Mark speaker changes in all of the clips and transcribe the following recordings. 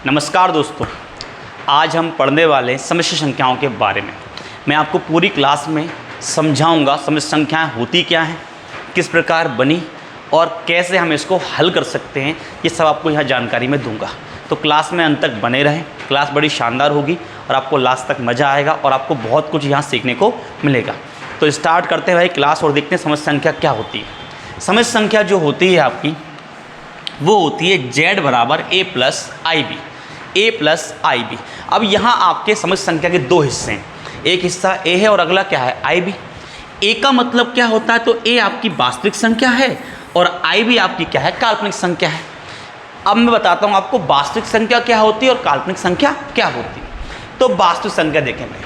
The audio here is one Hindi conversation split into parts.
Speaker 1: नमस्कार दोस्तों, आज हम पढ़ने वाले समस्या संख्याओं के बारे में। मैं आपको पूरी क्लास में समझाऊंगा समस्या संख्याएं होती क्या हैं, किस प्रकार बनी और कैसे हम इसको हल कर सकते हैं। ये सब आपको यहाँ जानकारी में दूंगा, तो क्लास में अंत तक बने रहें। क्लास बड़ी शानदार होगी और आपको लास्ट तक मज़ा आएगा और आपको बहुत कुछ यहाँ सीखने को मिलेगा। तो स्टार्ट करते हैं भाई क्लास और देखते हैं समस्या संख्या क्या होती है। समस्या संख्या जो होती है आपकी वो होती है z बराबर a plus I B, A plus I B. अब यहाँ आपके समस्या संख्या के दो हिस्से हैं, एक हिस्सा a है और अगला क्या है आई बी। a का मतलब क्या होता है, तो a आपकी वास्तविक संख्या है और आई बी आपकी क्या है, काल्पनिक संख्या है। अब मैं बताता हूँ आपको वास्तविक संख्या क्या होती है और काल्पनिक संख्या क्या होती है। तो वास्तविक संख्या देखेंगे,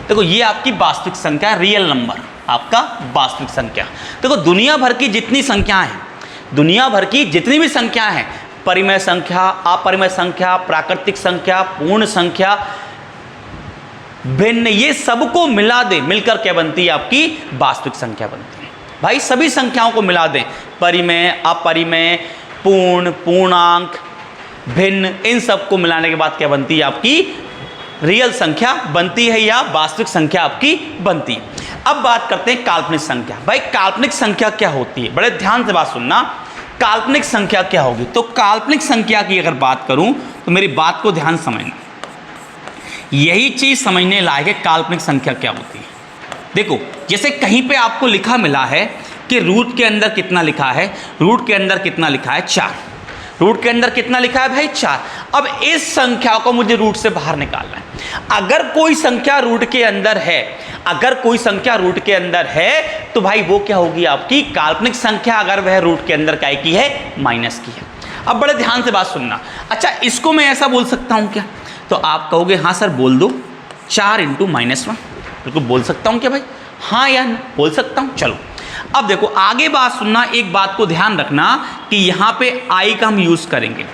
Speaker 1: देखो ये आपकी वास्तविक संख्या, रियल नंबर आपका वास्तविक संख्या। देखो दुनिया भर की जितनी संख्याएं हैं, दुनिया भर की जितनी भी संख्याएं हैं, परिमेय संख्या, अपरिमेय संख्या, प्राकृतिक संख्या, पूर्ण संख्या, भिन्न, ये सबको मिला दें, मिलकर क्या बनती है, आपकी वास्तविक संख्या बनती है। भाई सभी संख्याओं को मिला दें, परिमेय, अपरिमेय, पूर्ण, पूर्णांक, भिन्न, इन सबको मिलाने के बाद क्या बनती है, आपकी रियल संख्या बनती है या वास्तविक संख्या आपकी बनती है। अब बात करते हैं काल्पनिक संख्या। भाई काल्पनिक संख्या क्या होती है, बड़े ध्यान से बात सुनना। काल्पनिक संख्या क्या होगी, तो काल्पनिक संख्या की अगर बात करूं तो मेरी बात को ध्यान समझना, यही चीज समझने लायक है काल्पनिक संख्या क्या होती है। देखो जैसे कहीं पे आपको लिखा मिला है कि रूट के अंदर कितना लिखा है, रूट के अंदर कितना लिखा है, 4। रूट के अंदर कितना लिखा है भाई, 4। अब इस संख्या को मुझे रूट से बाहर निकालना है। अगर कोई संख्या रूट के अंदर है, अगर कोई संख्या रूट के अंदर है तो भाई वो क्या होगी, आपकी काल्पनिक संख्या, अगर वह रूट के अंदर क्या की है, माइनस की है। अब बड़े ध्यान से बात सुनना। अच्छा इसको मैं ऐसा बोल सकता हूं क्या, तो आप कहोगे हाँ सर बोल दो, 4 × -1। बिल्कुल बोल सकता हूं क्या भाई, हाँ या बोल सकता हूं। चलो अब देखो आगे बात सुनना, एक बात को ध्यान रखना कि यहाँ पे i का हम यूज करेंगे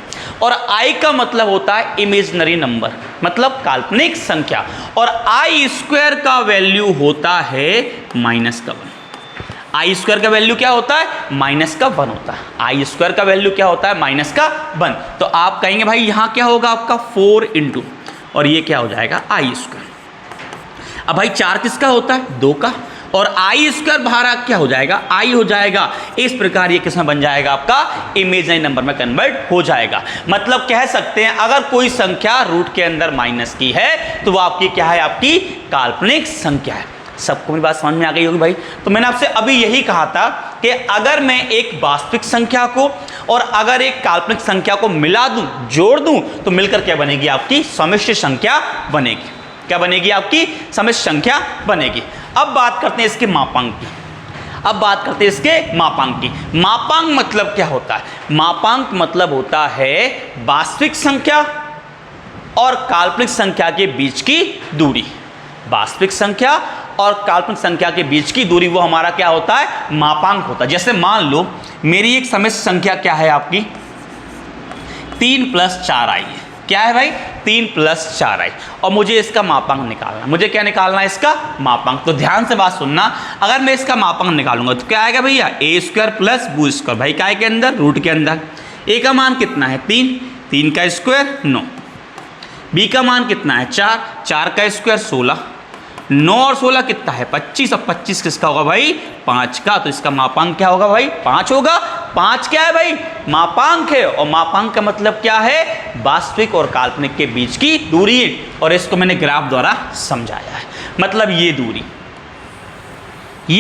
Speaker 1: और i का मतलब होता है इमेजिनरी नंबर, मतलब काल्पनिक संख्या, और i² का वैल्यू होता है -1। i² का वैल्यू क्या होता है, -1 होता है। i² का वैल्यू क्या होता है, -1। तो आप कहेंगे भाई यहाँ क्या होगा आपका 4 × और ये क्या हो जाएगा i²। अब भाई 4 किसका होता है, 2 का, और i² बाहर क्या हो जाएगा, i हो जाएगा। इस प्रकार ये किसमें बन जाएगा, आपका इमेजिनरी नंबर में कन्वर्ट हो जाएगा। मतलब कह सकते हैं अगर कोई संख्या रूट के अंदर माइनस की है तो वो आपकी क्या है, आपकी काल्पनिक संख्या है। सबको मेरी बात समझ में आ गई होगी भाई। तो मैंने आपसे अभी यही कहा था कि अगर मैं एक वास्तविक संख्या को और अगर एक काल्पनिक संख्या को मिला दूं, जोड़ दूं, तो मिलकर क्या बनेगी, आपकी समष्टि संख्या बनेगी। क्या बनेगी, आपकी समष्टि संख्या बनेगी। अब बात करते हैं इसके मापांक की। अब बात करते हैं इसके मापांक की। मापांक मतलब क्या होता है, मापांक मतलब होता है वास्तविक संख्या और काल्पनिक संख्या के बीच की दूरी। वास्तविक संख्या और काल्पनिक संख्या के बीच की दूरी, वो हमारा क्या होता है, मापांक होता है। जैसे मान लो मेरी एक समष्टि संख्या क्या है, आपकी 3 + 4i है। क्या है भाई, 3 + 4i, और मुझे इसका मापांक निकालना। मुझे क्या निकालना है, इसका मापांक। तो ध्यान से बात सुनना, अगर मैं इसका मापांक निकालूंगा तो क्या आएगा भैया, a² + b²। भाई काय के अंदर, रूट के अंदर। a का मान कितना है, 3, 3 का स्क्वायर 9। b का मान कितना है, 4, 4 का स्क्वायर 16। 9 और 16 कितना है, 25, और 25 किसका होगा भाई, 5 का। तो इसका मापांक क्या होगा भाई, 5 होगा। 5 क्या है भाई, मापांक है, और मापांक का मतलब क्या है, वास्तविक और काल्पनिक के बीच की दूरी, और इसको मैंने ग्राफ द्वारा समझाया है। मतलब ये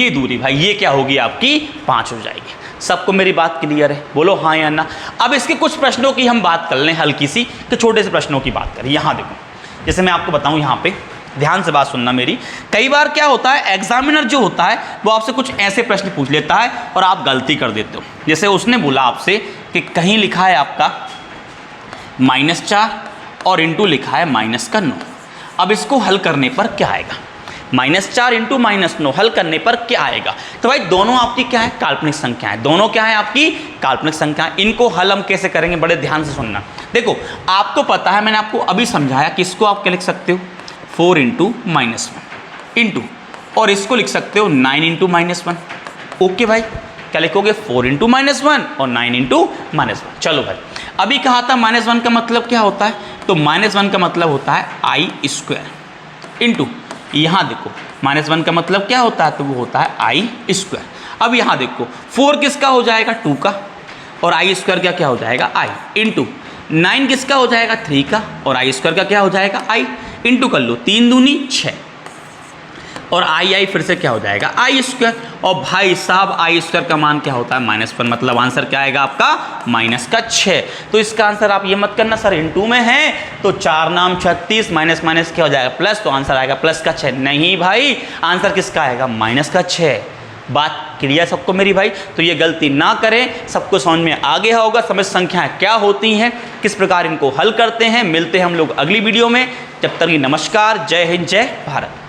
Speaker 1: दूरी भाई ये क्या होगी, आपकी 5 हो जाएगी। सबको मेरी बात क्लियर है, बोलो हाँ या ना। अब इसके कुछ प्रश्नों की हम बात कर लें, हल्की सी, तो छोटे से प्रश्नों की बात करें। यहाँ देखो, जैसे मैं आपको बताऊँ, यहाँ पे ध्यान से बात सुनना मेरी। कई बार क्या होता है, एग्जामिनर जो होता है वो आपसे कुछ ऐसे प्रश्न पूछ लेता है और आप गलती कर देते हो। जैसे उसने बोला आपसे कि कहीं लिखा है आपका -4 और इंटू लिखा है -9। अब इसको हल करने पर क्या आएगा, -4 × -9 हल करने पर क्या आएगा। तो भाई दोनों आपकी क्या है, काल्पनिक संख्या है। दोनों क्या है, आपकी काल्पनिक संख्या। इनको हल हम कैसे करेंगे, बड़े ध्यान से सुनना। देखो आपको पता है, मैंने आपको अभी समझाया कि इसको आप क्या लिख सकते हो, 4 × -1 इंटू, और इसको लिख सकते हो 9 × -1। ओके भाई, क्या लिखोगे, 4 × -1 और 9 × -1। चलो भाई अभी कहा था -1 का मतलब क्या होता है, तो -1 का मतलब होता है आई स्क्वायर इंटू, यहाँ देखो -1 का मतलब क्या होता है, तो वो होता है आई स्क्वायर। अब यहाँ देखो 4 किसका हो जाएगा 2 का, और आई स्क्वायर का क्या हो जाएगा आई, इंटू 9 किसका हो जाएगा 3 का, और आई स्क्वायर का क्या हो जाएगा आई, इंटू कर लो 3 दूनी 6, और आई फिर से क्या हो जाएगा आई स्क्वायर। और भाई साहब आई स्क्वायर का मान क्या होता है -1, मतलब आंसर क्या आएगा आपका -6। तो इसका आंसर आप ये मत करना सर इंटू में है तो 4 नाम 36, माइनस माइनस क्या हो जाएगा प्लस, तो आंसर आएगा +6। नहीं भाई, आंसर किसका आएगा -6। बात क्लियर सबको मेरी भाई? तो ये गलती ना करें, सबको समझ में आ गया होगा समझ संख्याएं क्या होती हैं, किस प्रकार इनको हल करते हैं। मिलते हैं हम लोग अगली वीडियो में, जब तक कि नमस्कार, जय हिंद, जय भारत।